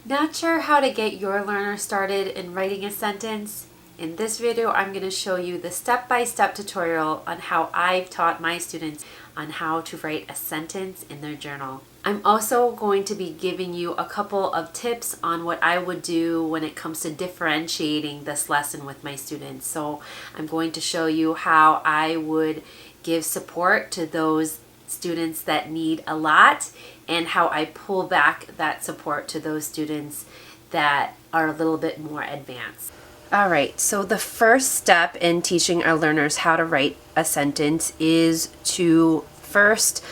Not sure how to get your learner started in writing a sentence? In this video, I'm going to show you the step-by-step tutorial on how I've taught my students on how to write a sentence in their journal. I'm also going to be giving you a couple of tips on what I would do when it comes to differentiating this lesson with my students. So I'm going to show you how I would give support to those students that need a lot and how I pull back that support to those students that are a little bit more advanced. All right, so the first step in teaching our learners how to write a sentence is to first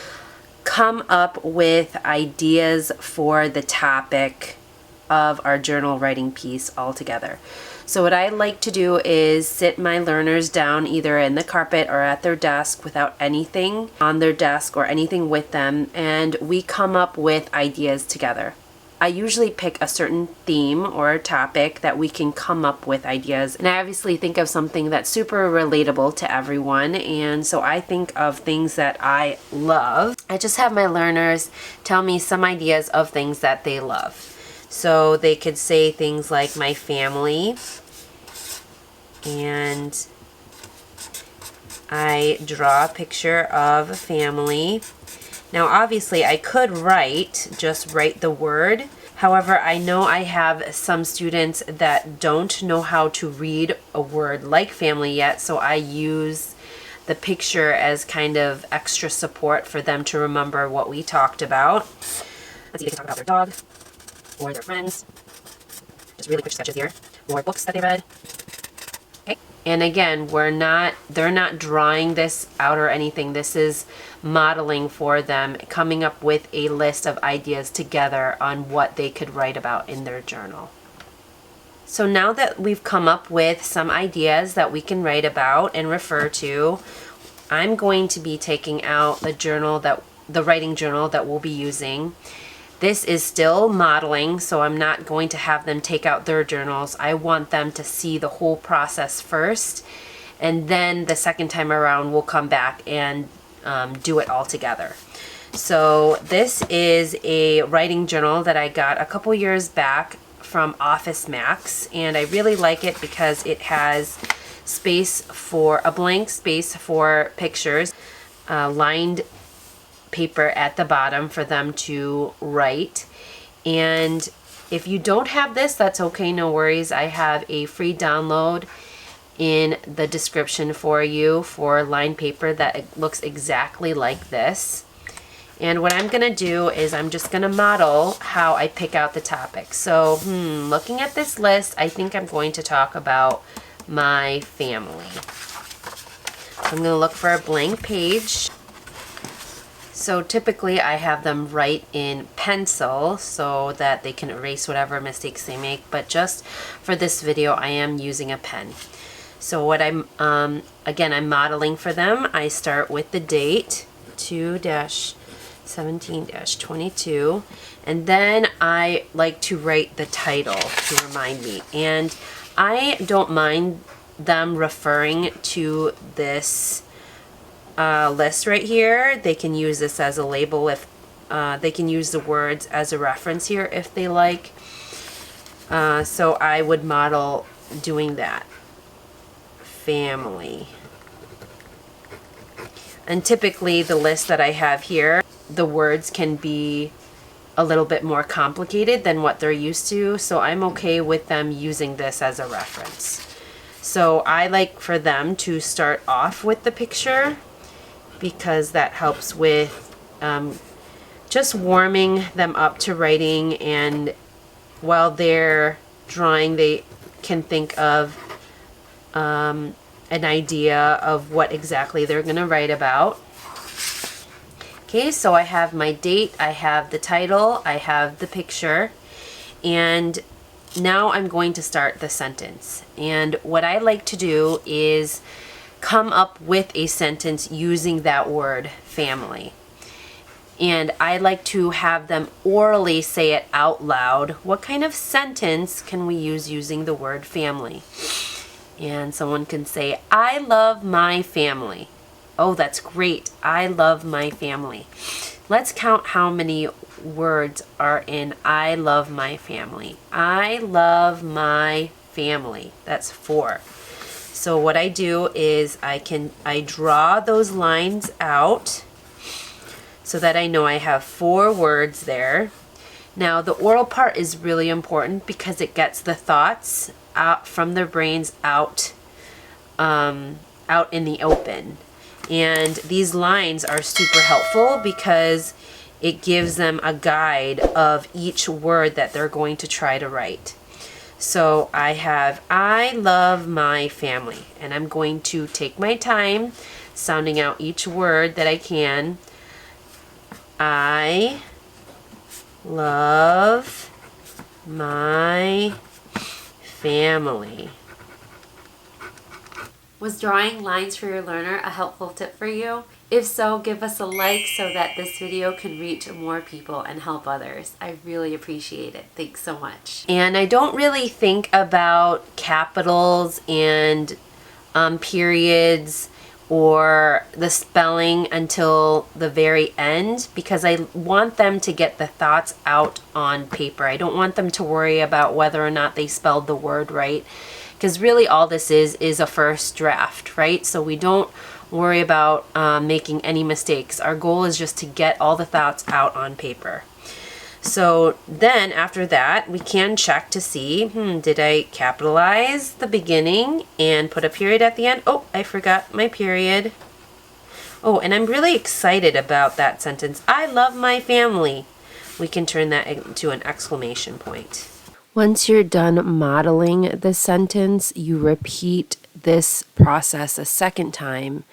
come up with ideas for the topic of our journal writing piece altogether. So what I like to do is sit my learners down either in the carpet or at their desk without anything on their desk or anything with them, and we come up with ideas together. I usually pick a certain theme or a topic that we can come up with ideas, and I obviously think of something that's super relatable to everyone, and so I think of things that I love. I just have my learners tell me some ideas of things that they love. So they could say things like my family, and I draw a picture of a family. Now obviously I could just write the word. However, I know I have some students that don't know how to read a word like family yet, so I use the picture as kind of extra support for them to remember what we talked about. Let's see, they can talk about their dog, or their friends, just really quick sketches here, or books that they read. Okay. And again, they're not drawing this out or anything. This is modeling for them, coming up with a list of ideas together on what they could write about in their journal. So now that we've come up with some ideas that we can write about and refer to, I'm going to be taking out the writing journal that we'll be using. This is still modeling, so I'm not going to have them take out their journals. I want them to see the whole process first, and then the second time around we'll come back and do it all together. So this is a writing journal that I got a couple years back from Office Max, and I really like it because it has a blank space for pictures, lined paper at the bottom for them to write. And if you don't have this, that's okay, no worries. I have a free download in the description for you for lined paper that looks exactly like this. And what I'm gonna do is I'm just gonna model how I pick out the topic. So looking at this list, I think I'm going to talk about my family. So I'm gonna look for a blank page. So typically I have them write in pencil so that they can erase whatever mistakes they make, but just for this video I am using a pen. So what I'm modeling for them. I start with the date, 2-17-22, and then I like to write the title to remind me. And I don't mind them referring to this list right here. They can use this as a label if they can use the words as a reference here if they like. So I would model doing that. Family. And typically the list that I have here, the words can be a little bit more complicated than what they're used to, so I'm okay with them using this as a reference. So I like for them to start off with the picture, because that helps with just warming them up to writing, and while they're drawing they can think of an idea of what exactly they're going to write about. Okay, so I have my date, I have the title, I have the picture, and now I'm going to start the sentence. And what I like to do is come up with a sentence using that word, family. And I like to have them orally say it out loud. What kind of sentence can we use using the word family? And someone can say, I love my family. Oh, that's great. I love my family. Let's count how many words are in I love my family. I love my family. That's 4. So what I do is I draw those lines out so that I know I have 4 words there. Now the oral part is really important because it gets the thoughts out from their brains out in the open. And these lines are super helpful because it gives them a guide of each word that they're going to try to write. So I have I love my family, and I'm going to take my time sounding out each word that I can. I love my family. Was drawing lines for your learner a helpful tip for you? If so, give us a like so that this video can reach more people and help others. I really appreciate it. Thanks so much. And I don't really think about capitals and periods or the spelling until the very end because I want them to get the thoughts out on paper. I don't want them to worry about whether or not they spelled the word right, because really all this is a first draft, right? So we don't worry about making any mistakes. Our goal is just to get all the thoughts out on paper. So then after that, we can check to see, did I capitalize the beginning and put a period at the end? Oh, I forgot my period. Oh, and I'm really excited about that sentence. I love my family. We can turn that into an exclamation point. Once you're done modeling the sentence, you repeat this process a second time.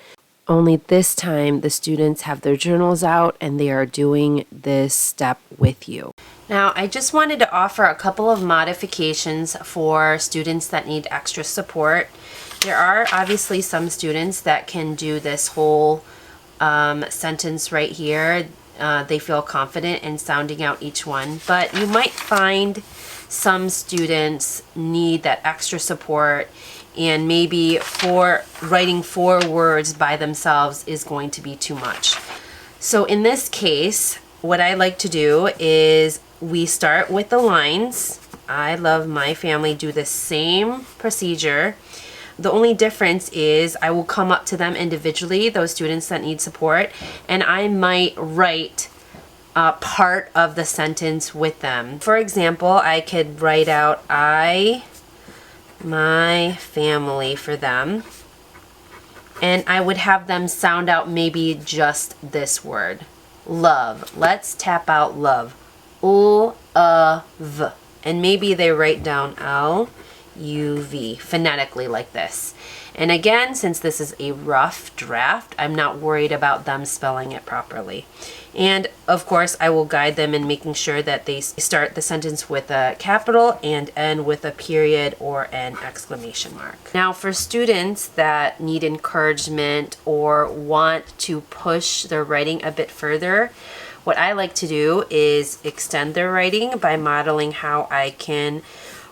Only this time the students have their journals out and they are doing this step with you. Now, I just wanted to offer a couple of modifications for students that need extra support. There are obviously some students that can do this whole sentence right here. They feel confident in sounding out each one, but you might find some students need that extra support, and maybe writing 4 words by themselves is going to be too much. So in this case, what I like to do is we start with the lines. I love my family, do the same procedure. The only difference is I will come up to them individually, those students that need support, and I might write part of the sentence with them. For example, I could write out I, my family for them, and I would have them sound out maybe just this word, love. Let's tap out love. L-A-V. And maybe they write down L-U-V phonetically like this. And again, since this is a rough draft, I'm not worried about them spelling it properly. And of course, I will guide them in making sure that they start the sentence with a capital and end with a period or an exclamation mark. Now, for students that need encouragement or want to push their writing a bit further, what I like to do is extend their writing by modeling how I can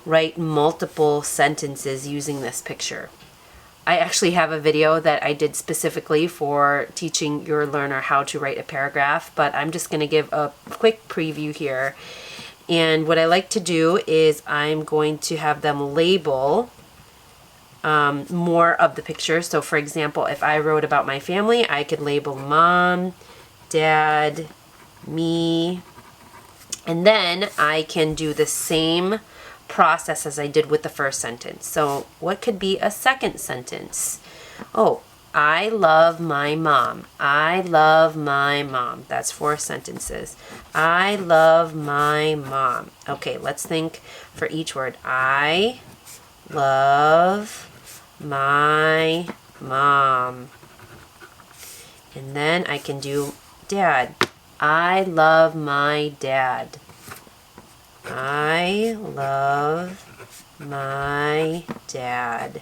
write multiple sentences using this picture. I actually have a video that I did specifically for teaching your learner how to write a paragraph, but I'm just going to give a quick preview here. And what I like to do is I'm going to have them label more of the picture. So for example, if I wrote about my family, I could label mom, dad, me, and then I can do the same process as I did with the first sentence. So what could be a second sentence? Oh, I love my mom. I love my mom. That's 4 sentences. I love my mom. Okay, let's think for each word. I love my mom. And then I can do dad. I love my dad. I love my dad.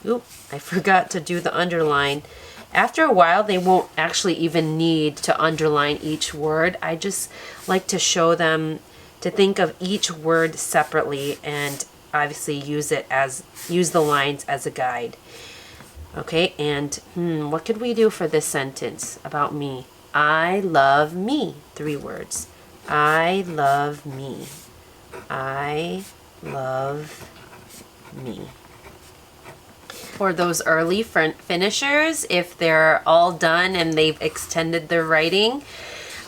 Oop, I forgot to do the underline. After a while, they won't actually even need to underline each word. I just like to show them to think of each word separately and obviously use the lines as a guide. Okay, and what could we do for this sentence about me? I love me. 3 words. I love me. I love me. For those early finishers, if they're all done and they've extended their writing,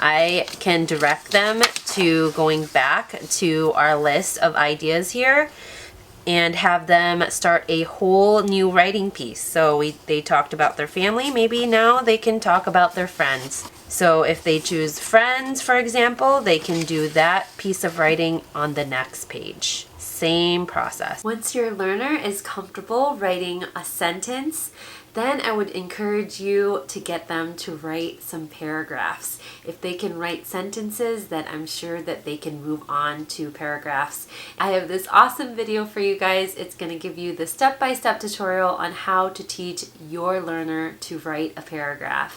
I can direct them to going back to our list of ideas here and have them start a whole new writing piece. So they talked about their family, maybe now they can talk about their friends. So if they choose friends, for example, they can do that piece of writing on the next page. Same process. Once your learner is comfortable writing a sentence, then I would encourage you to get them to write some paragraphs. If they can write sentences, then I'm sure that they can move on to paragraphs. I have this awesome video for you guys. It's going to give you the step-by-step tutorial on how to teach your learner to write a paragraph.